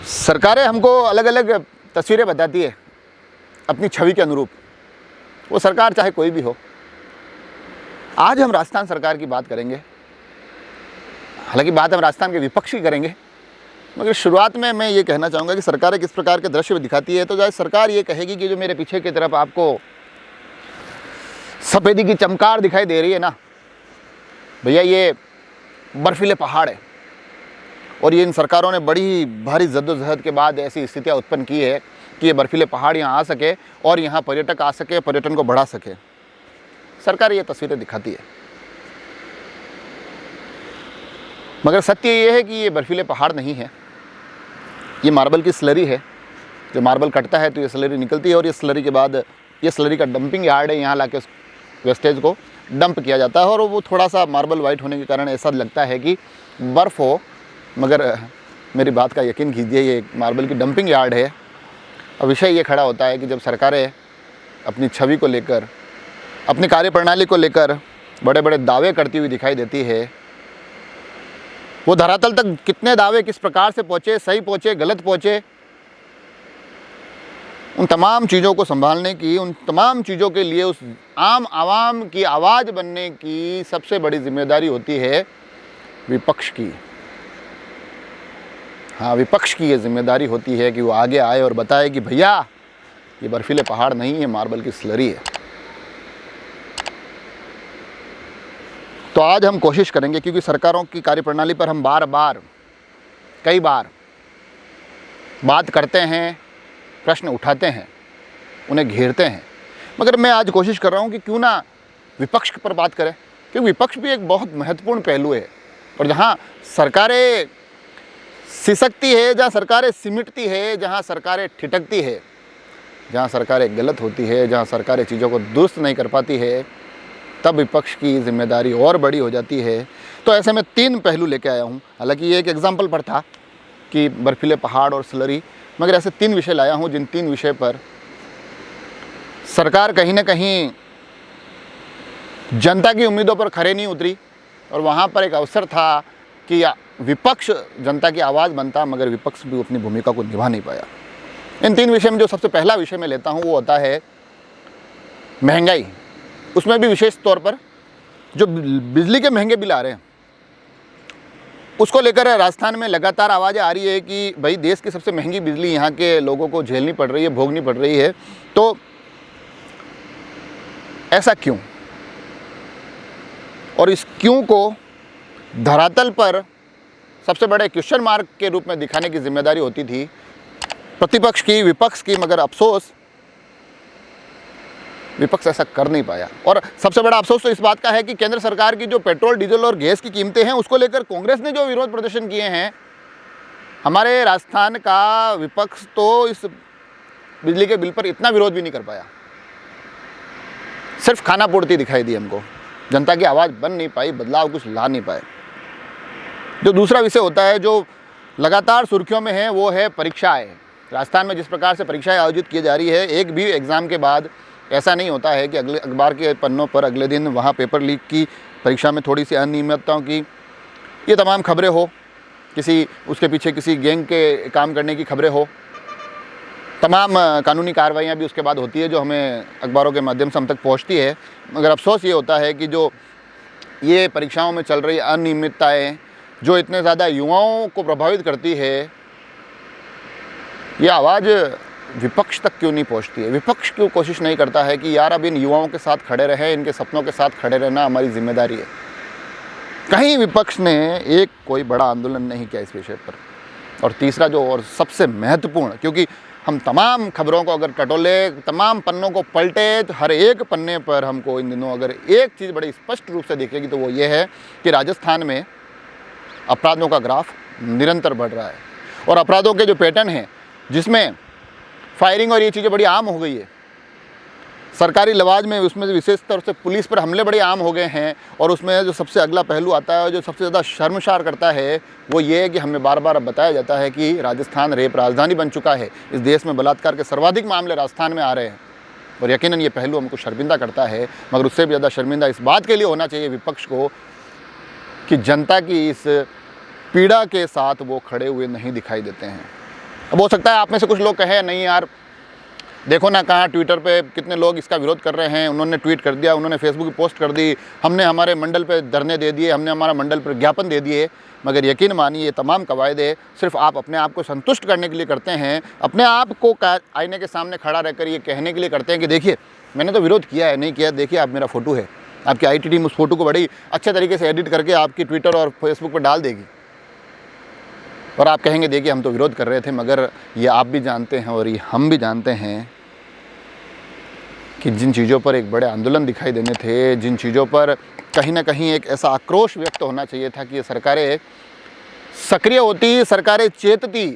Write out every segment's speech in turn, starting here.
सरकारें हमको अलग अलग तस्वीरें बताती है अपनी छवि के अनुरूप, वो सरकार चाहे कोई भी हो। आज हम राजस्थान सरकार की बात करेंगे, हालांकि बात हम राजस्थान के विपक्ष की करेंगे, मगर शुरुआत में मैं ये कहना चाहूँगा कि सरकारें किस प्रकार के दृश्य दिखाती है। तो जैसे सरकार ये कहेगी कि जो मेरे पीछे की तरफ आपको सफ़ेदी की चमकार दिखाई दे रही है ना भैया, ये बर्फीले पहाड़ है, और ये इन सरकारों ने बड़ी भारी जद्दोजहद के बाद ऐसी स्थितियाँ उत्पन्न की है कि ये बर्फीले पहाड़ यहाँ आ सके और यहाँ पर्यटक आ सके, पर्यटन को बढ़ा सके। सरकार ये तस्वीरें दिखाती है, मगर सत्य ये है कि ये बर्फीले पहाड़ नहीं है, ये मार्बल की स्लरी है। जो मार्बल कटता है तो ये स्लरी निकलती है, और ये स्लरी के बाद ये स्लरी का डंपिंग यार्ड है, यहाँ लाके वेस्टेज को डंप किया जाता है। और वो थोड़ा सा मार्बल वाइट होने के कारण ऐसा लगता है कि बर्फ़ हो, मगर मेरी बात का यकीन कीजिए, ये मार्बल की डंपिंग यार्ड है। और विषय ये खड़ा होता है कि जब सरकारें अपनी छवि को लेकर, अपनी कार्यप्रणाली को लेकर बड़े बड़े दावे करती हुई दिखाई देती है, वो धरातल तक कितने दावे किस प्रकार से पहुँचे, सही पहुँचे, गलत पहुँचे, उन तमाम चीज़ों को संभालने की, उन तमाम चीज़ों के लिए उस आम आवाम की आवाज़ बनने की सबसे बड़ी जिम्मेदारी होती है विपक्ष की। हाँ, विपक्ष की ये जिम्मेदारी होती है कि वो आगे आए और बताए कि भैया ये बर्फीले पहाड़ नहीं है, मार्बल की स्लरी है। तो आज हम कोशिश करेंगे, क्योंकि सरकारों की कार्यप्रणाली पर हम कई बार बात करते हैं, प्रश्न उठाते हैं, उन्हें घेरते हैं, मगर मैं आज कोशिश कर रहा हूं कि क्यों ना विपक्ष पर बात करें, क्योंकि विपक्ष भी एक बहुत महत्वपूर्ण पहलू है। और जहां सरकारें सिसकती है, जहां सरकारें सिमटती है, जहां सरकारें ठिठकती है, जहां सरकारें गलत होती है, जहां सरकारें चीज़ों को दुरुस्त नहीं कर पाती है, तब विपक्ष की जिम्मेदारी और बड़ी हो जाती है। तो ऐसे में 3 पहलू लेके आया हूँ। हालांकि ये एक एग्जाम्पल पर था कि बर्फीले पहाड़ और स्लरी, मगर ऐसे 3 विषय लाया हूँ जिन 3 विषय पर सरकार कहीं ना कहीं जनता की उम्मीदों पर खरे नहीं उतरी, और वहाँ पर एक अवसर था कि विपक्ष जनता की आवाज़ बनता, मगर विपक्ष भी अपनी भूमिका को निभा नहीं पाया। इन 3 विषय में जो सबसे पहला विषय मैं लेता हूँ वो होता है महंगाई। उसमें भी विशेष तौर पर जो बिजली के महंगे बिल आ रहे हैं, उसको लेकर राजस्थान में लगातार आवाज़ें आ रही है कि भाई देश की सबसे महंगी बिजली यहाँ के लोगों को झेलनी पड़ रही है, भोगनी पड़ रही है। तो ऐसा क्यों? और इस क्यों को धरातल पर सबसे बड़े क्वेश्चन मार्क के रूप में दिखाने की जिम्मेदारी होती थी प्रतिपक्ष की, विपक्ष की, मगर अफसोस विपक्ष ऐसा कर नहीं पाया। और सबसे बड़ा अफसोस तो इस बात का है कि केंद्र सरकार की जो पेट्रोल, डीजल और गैस की कीमतें हैं, उसको लेकर कांग्रेस ने जो विरोध प्रदर्शन किए हैं, हमारे राजस्थान का विपक्ष तो इस बिजली के बिल पर इतना विरोध भी नहीं कर पाया। सिर्फ खाना पूर्ति दिखाई दी हमको, जनता की आवाज़ बन नहीं पाई, बदलाव कुछ ला नहीं पाए। जो दूसरा विषय होता है जो लगातार सुर्खियों में है, वो है परीक्षाएँ। राजस्थान में जिस प्रकार से परीक्षाएँ आयोजित की जा रही है, एक भी एग्ज़ाम के बाद ऐसा नहीं होता है कि अगले अखबार के पन्नों पर अगले दिन वहाँ पेपर लीक की, परीक्षा में थोड़ी सी अनियमितताओं की ये तमाम खबरें हो, किसी उसके पीछे किसी गैंग के काम करने की खबरें हो, तमाम कानूनी कार्रवाइयाँ भी उसके बाद होती है जो हमें अखबारों के माध्यम से हम तक पहुँचती है। मगर अफसोस ये होता है कि जो ये परीक्षाओं में चल रही अनियमितताएँ जो इतने ज़्यादा युवाओं को प्रभावित करती है, ये आवाज़ विपक्ष तक क्यों नहीं पहुंचती है? विपक्ष क्यों कोशिश नहीं करता है कि यार अब इन युवाओं के साथ खड़े रहें, इनके सपनों के साथ खड़े रहना हमारी जिम्मेदारी है। कहीं विपक्ष ने एक कोई बड़ा आंदोलन नहीं किया इस विषय पर। और तीसरा जो और सबसे महत्वपूर्ण, क्योंकि हम तमाम खबरों को अगर टटोले, तमाम पन्नों को पलटे, तो हर एक पन्ने पर हमको इन दिनों अगर एक चीज़ बड़ी स्पष्ट रूप से दिखेगी तो वो ये है कि राजस्थान में अपराधों का ग्राफ निरंतर बढ़ रहा है। और अपराधों के जो पैटर्न हैं, जिसमें फायरिंग और ये चीज़ें बड़ी आम हो गई है, सरकारी लवाज में, उसमें विशेष तौर से पुलिस पर हमले बड़े आम हो गए हैं। और उसमें जो सबसे अगला पहलू आता है, जो सबसे ज़्यादा शर्मसार करता है, वो ये है कि हमें बार बार बताया जाता है कि राजस्थान रेप राजधानी बन चुका है। इस देश में बलात्कार के सर्वाधिक मामले राजस्थान में आ रहे हैं, और यकीनन ये पहलू हमको शर्मिंदा करता है। मगर उससे भी ज़्यादा शर्मिंदा इस बात के लिए होना चाहिए विपक्ष को कि जनता की इस पीड़ा के साथ वो खड़े हुए नहीं दिखाई देते हैं। अब हो सकता है आप में से कुछ लोग कहें नहीं यार, देखो ना कहाँ ट्विटर पे कितने लोग इसका विरोध कर रहे हैं, उन्होंने ट्वीट कर दिया, उन्होंने फेसबुक पे पोस्ट कर दी, हमने हमारे मंडल पे धरने दे दिए, हमने हमारा मंडल पर ज्ञापन दे दिए। मगर यकीन मानिए ये तमाम कवायदे सिर्फ आप अपने आप को संतुष्ट करने के लिए करते हैं, अपने आप को आईने के सामने खड़ा रहकर ये कहने के लिए करते हैं कि देखिए मैंने तो विरोध किया है, नहीं किया, देखिए आप मेरा फ़ोटो है। आपकी IT टीम उस फोटो को बड़ी अच्छे तरीके से एडिट करके आपकी ट्विटर और फेसबुक पर डाल देगी और आप कहेंगे देखिए हम तो विरोध कर रहे थे। मगर ये आप भी जानते हैं और ये हम भी जानते हैं कि जिन चीज़ों पर एक बड़े आंदोलन दिखाई देने थे, जिन चीज़ों पर कहीं ना कहीं एक ऐसा आक्रोश व्यक्त होना चाहिए था कि ये सरकारें सक्रिय होती, सरकारें चेतती,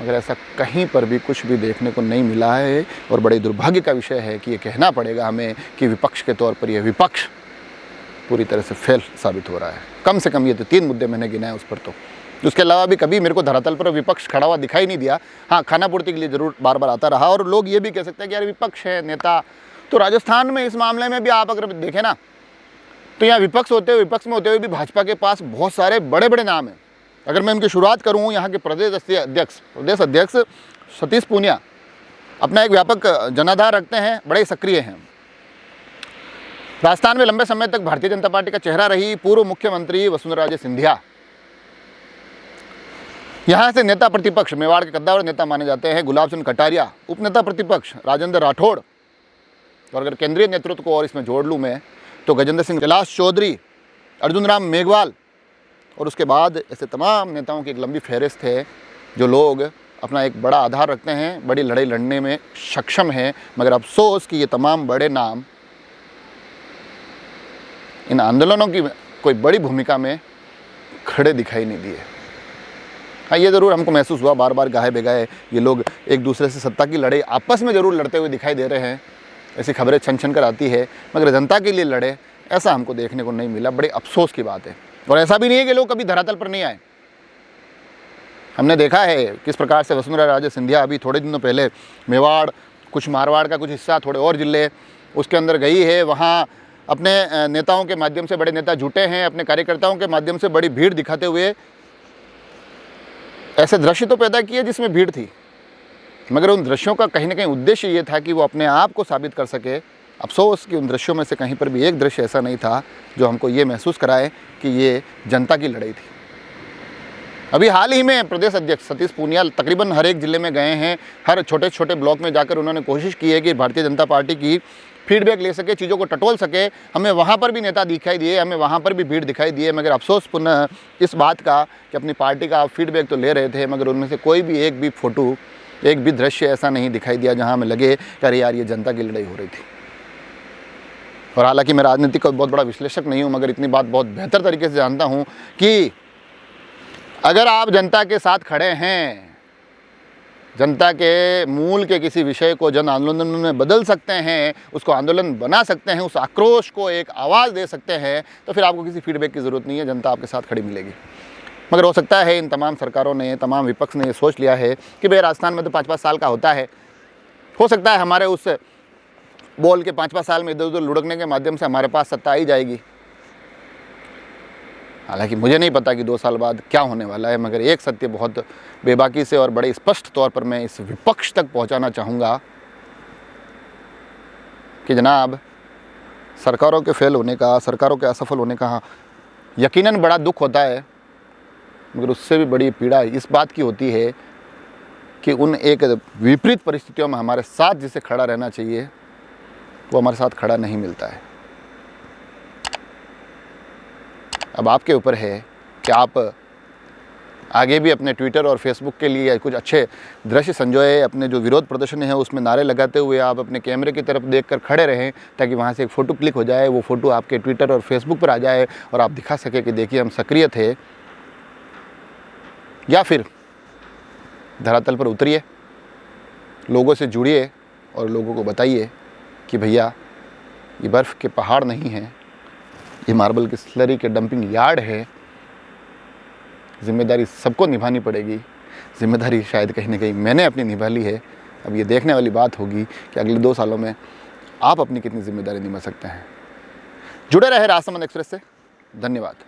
मगर ऐसा कहीं पर भी कुछ भी देखने को नहीं मिला है। और बड़े दुर्भाग्य का विषय है कि ये कहना पड़ेगा हमें कि विपक्ष के तौर पर यह विपक्ष पूरी तरह से फेल साबित हो रहा है। कम से कम ये तो 3 मुद्दे मैंने गिनाए उस पर, तो उसके अलावा भी कभी मेरे को धरातल पर विपक्ष खड़ा हुआ दिखाई नहीं दिया। हाँ, खाना पूर्ति के लिए ज़रूर बार बार आता रहा। और लोग ये भी कह सकते हैं कि यार विपक्ष है नेता, तो राजस्थान में इस मामले में भी आप अगर देखें ना तो यहाँ विपक्ष में होते हुए भी भाजपा के पास बहुत सारे बड़े बड़े नाम हैं। अगर मैं उनकी शुरुआत करूँ, यहाँ के प्रदेश अध्यक्ष सतीश पूनिया अपना एक व्यापक जनाधार रखते हैं, बड़े सक्रिय हैं। राजस्थान में लंबे समय तक भारतीय जनता पार्टी का चेहरा रही पूर्व मुख्यमंत्री वसुंधरा राजे सिंधिया, यहाँ से नेता प्रतिपक्ष मेवाड़ के कद्दावर नेता माने जाते हैं गुलाब चंद कटारिया, उपनेता प्रतिपक्ष राजेंद्र राठौड़, और अगर केंद्रीय नेतृत्व को और इसमें जोड़ लूँ मैं तो गजेंद्र सिंह कैलाश चौधरी, अर्जुन राम मेघवाल, और उसके बाद ऐसे तमाम नेताओं की एक लंबी फहरिस्त है जो लोग अपना एक बड़ा आधार रखते हैं, बड़ी लड़ाई लड़ने में सक्षम हैं। मगर अफसोस कि ये तमाम बड़े नाम इन आंदोलनों की कोई बड़ी भूमिका में खड़े दिखाई नहीं दिए। हाँ, ये ज़रूर हमको महसूस हुआ बार बार गाहे बेगाहे ये लोग एक दूसरे से सत्ता की लड़ाई आपस में ज़रूर लड़ते हुए दिखाई दे रहे हैं, ऐसी खबरें छन छन कर आती है, मगर जनता के लिए लड़े ऐसा हमको देखने को नहीं मिला। बड़े अफसोस की बात है। और ऐसा भी नहीं है कि लोग कभी धरातल पर नहीं आए। हमने देखा है किस प्रकार से वसुंधरा राजे सिंधिया अभी थोड़े दिनों पहले मेवाड़, कुछ मारवाड़ का कुछ हिस्सा, थोड़े और ज़िले उसके अंदर गई है, वहाँ अपने नेताओं के माध्यम से बड़े नेता जुटे हैं, अपने कार्यकर्ताओं के माध्यम से बड़ी भीड़ दिखाते हुए ऐसे दृश्य तो पैदा किए जिसमें भीड़ थी, मगर उन दृश्यों का कहीं ना कहीं उद्देश्य ये था कि वो अपने आप को साबित कर सके। अफसोस कि उन दृश्यों में से कहीं पर भी एक दृश्य ऐसा नहीं था जो हमको ये महसूस कराए कि ये जनता की लड़ाई थी। अभी हाल ही में प्रदेश अध्यक्ष सतीश पूनिया तकरीबन हर एक ज़िले में गए हैं, हर छोटे छोटे ब्लॉक में जाकर उन्होंने कोशिश की है कि भारतीय जनता पार्टी की फीडबैक ले सके, चीज़ों को टटोल सके। हमें वहाँ पर भी नेता दिखाई दिए, हमें वहाँ पर भी भीड़ दिखाई दी है, मगर अफसोस पुनः इस बात का कि अपनी पार्टी का आप फीडबैक तो ले रहे थे, मगर उनमें से कोई भी एक भी फ़ोटो, एक भी दृश्य ऐसा नहीं दिखाई दिया जहाँ हमें लगे कि अरे यार ये जनता की लड़ाई हो रही थी। और हालांकि मैं राजनीति का बहुत बड़ा विश्लेषक नहीं हूँ, मगर इतनी बात बहुत बेहतर तरीके से जानता हूँ कि अगर आप जनता के साथ खड़े हैं, जनता के मूल के किसी विषय को जन आंदोलन में बदल सकते हैं, उसको आंदोलन बना सकते हैं, उस आक्रोश को एक आवाज़ दे सकते हैं, तो फिर आपको किसी फीडबैक की ज़रूरत नहीं है, जनता आपके साथ खड़ी मिलेगी। मगर हो सकता है इन तमाम सरकारों ने, तमाम विपक्ष ने ये सोच लिया है कि भाई राजस्थान में तो 5-5 साल का होता है, हो सकता है हमारे उस बोल के 5-5 साल में इधर उधर लुढ़कने के माध्यम से हमारे पास सत्ता आई जाएगी। हालांकि मुझे नहीं पता कि 2 साल बाद क्या होने वाला है, मगर एक सत्य बहुत बेबाकी से और बड़े स्पष्ट तौर पर मैं इस विपक्ष तक पहुंचाना चाहूँगा कि जनाब, सरकारों के फेल होने का, सरकारों के असफल होने का यकीनन बड़ा दुख होता है, मगर उससे भी बड़ी पीड़ा इस बात की होती है कि उन एक विपरीत परिस्थितियों में हमारे साथ जिसे खड़ा रहना चाहिए वो हमारे साथ खड़ा नहीं मिलता है। अब आपके ऊपर है कि आप आगे भी अपने ट्विटर और फेसबुक के लिए कुछ अच्छे दृश्य संजोए, अपने जो विरोध प्रदर्शन है उसमें नारे लगाते हुए आप अपने कैमरे की तरफ देखकर खड़े रहें, ताकि वहाँ से एक फ़ोटो क्लिक हो जाए, वो फ़ोटो आपके ट्विटर और फेसबुक पर आ जाए और आप दिखा सके कि देखिए हम सक्रिय थे। या फिर धरातल पर उतरिए, लोगों से जुड़िए और लोगों को बताइए कि भैया ये बर्फ़ के पहाड़ नहीं हैं, ये मार्बल की स्लरी के डंपिंग यार्ड है। जिम्मेदारी सबको निभानी पड़ेगी। जिम्मेदारी शायद कहीं ना कहीं मैंने अपनी निभा ली है। अब ये देखने वाली बात होगी कि अगले 2 सालों में आप अपनी कितनी जिम्मेदारी निभा सकते हैं। जुड़े रहे राजसमंद एक्सप्रेस से। धन्यवाद।